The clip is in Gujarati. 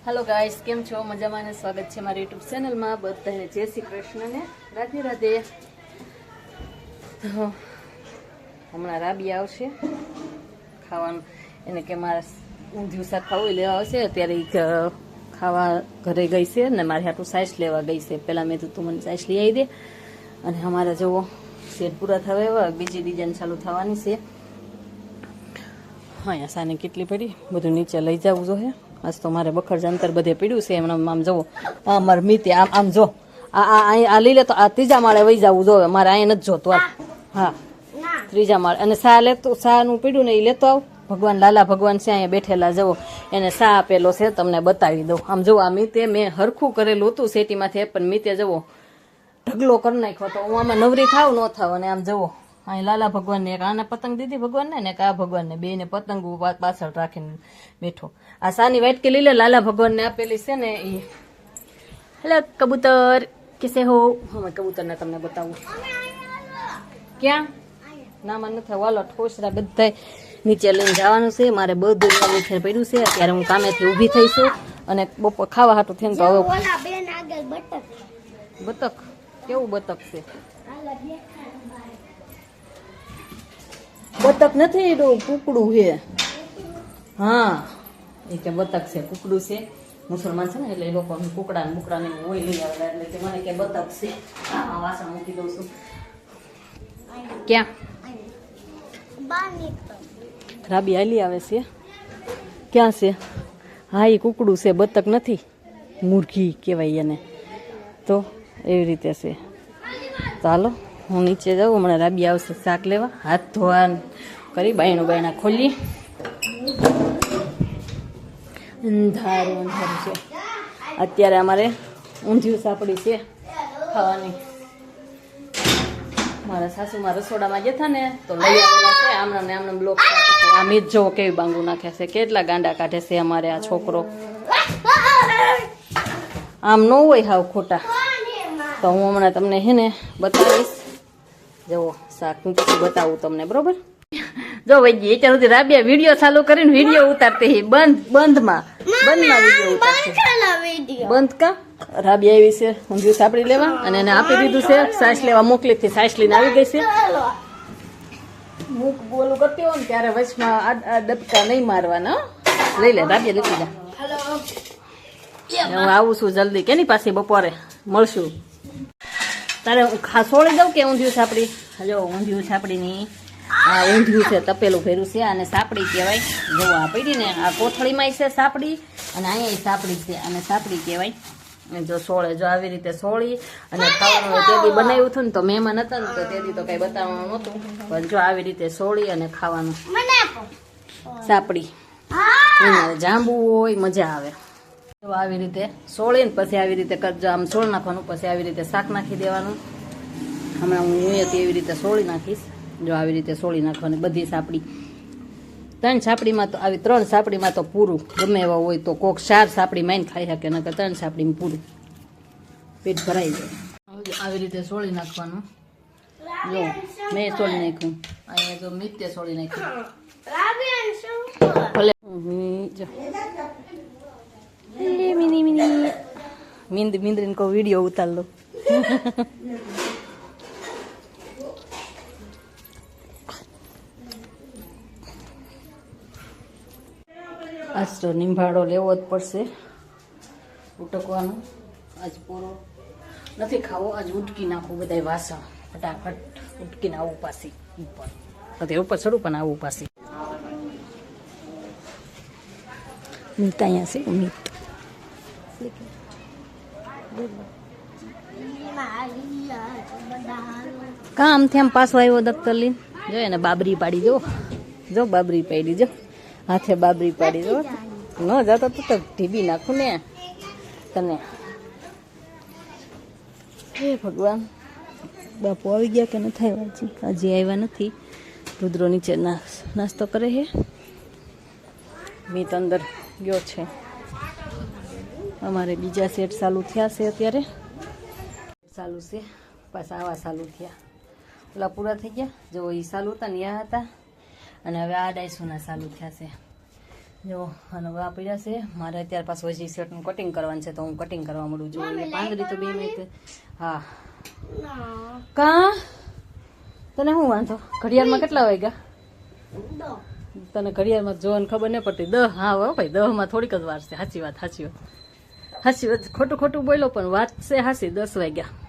हेलो गाइस केम छो मजामां ने स्वागत है मारी यूट्यूब चैनल में बधाने जय श्री कृष्ण ने राधे राधे। तो हमणां राबी आवशे खावानुं एने के मारे ऊंधिયું શાક ખાવું લેવા આવશે અત્યારે ખાવા ઘરે ગઈ છે ને મારે હાટું સાઈસ લેવા ગઈ છે। પહેલા મેં તું મને સાઈસ લઈ આવી દે અને અમારા જવો સેટ પૂરા થવા એવા બીજી ડિઝાઇન ચાલુ થવાની છે। हाँ यहाँ साने કેટલી પડી બધું નીચે લઈ જવું જોઈએ। आज तो मारे बखर जंतर बधे पीड्यू से आम जो मार मीते आम आम जो आ ली ले तो आ तीजा माळे वही जावू जो मारे अहीं नथी जोतो। हाँ त्रीजा माळे अने सा ले तो सा नु पीड्यू ने लेतो आव भगवान लाला भगवान से अहीं बैठेला जो एने सा आपेलो छे तमने बतावी दो। आम जो आ मीते मैं हरखू करेलुं हतुं सेटीमांथी पण मीते जवो ढगलो कर नाख्यो तो हूँ आमां नवरी थाव न थाव अने आम जवो अहीं लाला भगवान ने एक आने पतंग दीधी भगवान ने एक आ भगवान ने बे ने पतंग पाछळ राखीने बैठो। आ सानी वाइट के लीले लाला भगवान ने आपेली छे ने ई। हेलो कबूतर कैसे हो? हम कबूतर ने तमने बतावुं क्या ना मन नथी वालो ठोसरा बधाय नीचे लईने जवानुं छे। मारे बधुं नीचे पड्युं छे। अत्यारे हूँ कामेथी ऊभी थई छुं अने बपोर खावा हाटुं थईने तो हवे ओला बेन आगळ बतक बतक केवुं बतक छे? बतक नहीं कुकड़ू है। हाँ ये के बतक से कुकड़ू से मुसलमान से ने लोग कुकड़ा ने बुकड़ा ने वही लई आवेला એટલે કે મને કે બતક છે। આ વાસણ મૂકી દઉં છું। क्या રાબી આલી આવે છે ક્યાં છે? હા એ કુકડું છે બતક નથી મુર્ગી કહેવાય એને તો એવી રીતે છે। ચાલો હું નીચે જાઉં હમણાં રાબી આવશે શાક લેવા। હાથ ધોવા કરી બાયણું બાયણા ખોલી અંધારું અંધારું છે। અત્યારે અમારે ઊંધિયું સાપડી છે ખાવાની। મારા સાસુમાં રસોડામાં જતા ને તો લઈ આવેલા છે આમણા ને આમણા બ્લોક। આ મીત જો કેવી બાંગુ નાખે છે કેટલા ગાંડા કાઢે છે અમારે આ છોકરો। આમ ન હોય હાવ ખોટા તો હું હમણાં તમને હે ને બતાવીશ। જવો શાક હું પછી बताऊँ तमने बरोबर। जो भाई અત્યાર સુધી રાબિયા વિડિયો ચાલુ કરીને વિડિયો ઉતારતી હી બંધ માં વિડિયો ઉતારતી બંધ કા રાબિયા આવી છે ઊંધિયું સાપડી લેવા અને એને આપી દીધું છે સાસ લેવા મોકલી થી સાસ લઈને આવી ગઈ છે। મુક બોલું કરતી હો ને ત્યારે વચમાં આ ડબકા નહીં મારવાના। લઈ લે રાબિયા લેતી જા। હું આવું છું જલ્દી કેની પાસે બપોરે મળશું। तारे खासोड़ी दઉં કે ઊંધિયું સાપડી? જો ઊંધિયું સાપડીની આ ઊંધિયું છે તપેલું ભર્યું છે અને સાપડી કહેવાય। જો આ પડી ને આ કોથળીમાં છે સાપડી અને અહીંયા સાપડી છે અને સાપડી કહેવાય। જો સોળે જો આવી રીતે સોળી અને ખાવાનું તેદી બનાવ્યું હતું ને તો મહેમાન હતા ને તો તેદી તો કઈ બતાવવાનું નહોતું પણ જો આવી રીતે સોળી અને ખાવાનું સાપડી જાંબુ હોય મજા આવે। તો આવી રીતે સોળીને પછી આવી રીતે કરજો આમ સોળ નાખવાનું પછી આવી રીતે શાક નાખી દેવાનું। હમણાં હું એવી રીતે સોળી નાખીશ। જો આવી રીતે સોળી નાખવાની બધી સાપડી। ત્રણ સાપડીમાં તો આવી ત્રણ સાપડીમાં તો પૂરું ગમે એવા હોય તો કોક 4 સાપડી માઈને ખાઈ શકે નકર 3 સાપડીમાં પૂરું પેટ ભરાઈ જાય। આવી રીતે સોળી નાખવાનું। જો મેં સોળી નાખ્યું અહીંયા જો મિત્તે સોળી નાખ્યું ભલે જો मिनी मिनी मिंद्रिन को वीडियो उतार लो। आज तो निंभाड़ो लेवो ज पड़शे उटकवानो। आज पूरो नथी खावो आज उटकी नाखो बधाय वासण फटाफट उटकी ने आवुं पासी ऊपर अते ऊपर चढ़ू पण आवुं पासी मीत अहींया छे मीत काम थे आम पासो आव्यो दफ्तर लीन जो एने बाबरी पाड़ी जो बाबरी पाड़ी जो हाथे बाबरी पाड़ी जो न जाता तो ढीबी नाखू ने तने। हे भगवान बापू आई गया के नथी आव्या हजी आव्या नथी। रुद्रो नीचे नास्तो करे है मीत अंदर गयो छे। अमारे बीजा सेट चालू थया से अत्यारे चालू से पास आवा चालू थया ओला पूरा थई गया जो ई चालू था ने आ हता अने हवे आ डायसोना चालू थया से। જો અને હવે આ પડ્યા છે મારે અત્યારે પાછું હજી શર્ટનું કટિંગ કરવાનું છે તો હું કટિંગ કરવા મળું છું એટલે પાંદડી તો 2 મિનિટ હા કા તને શું વાંધો ઘડિયાળમાં કેટલા વાગ્યા તને ઘડિયાળમાં જોવાની ખબર નહીં પડતી 10 હા હો ભાઈ 10 થોડીક જ વાર છે સાચી વાત ખોટું બોલ્યો પણ વાત છે હાચી 10 વાગ્યા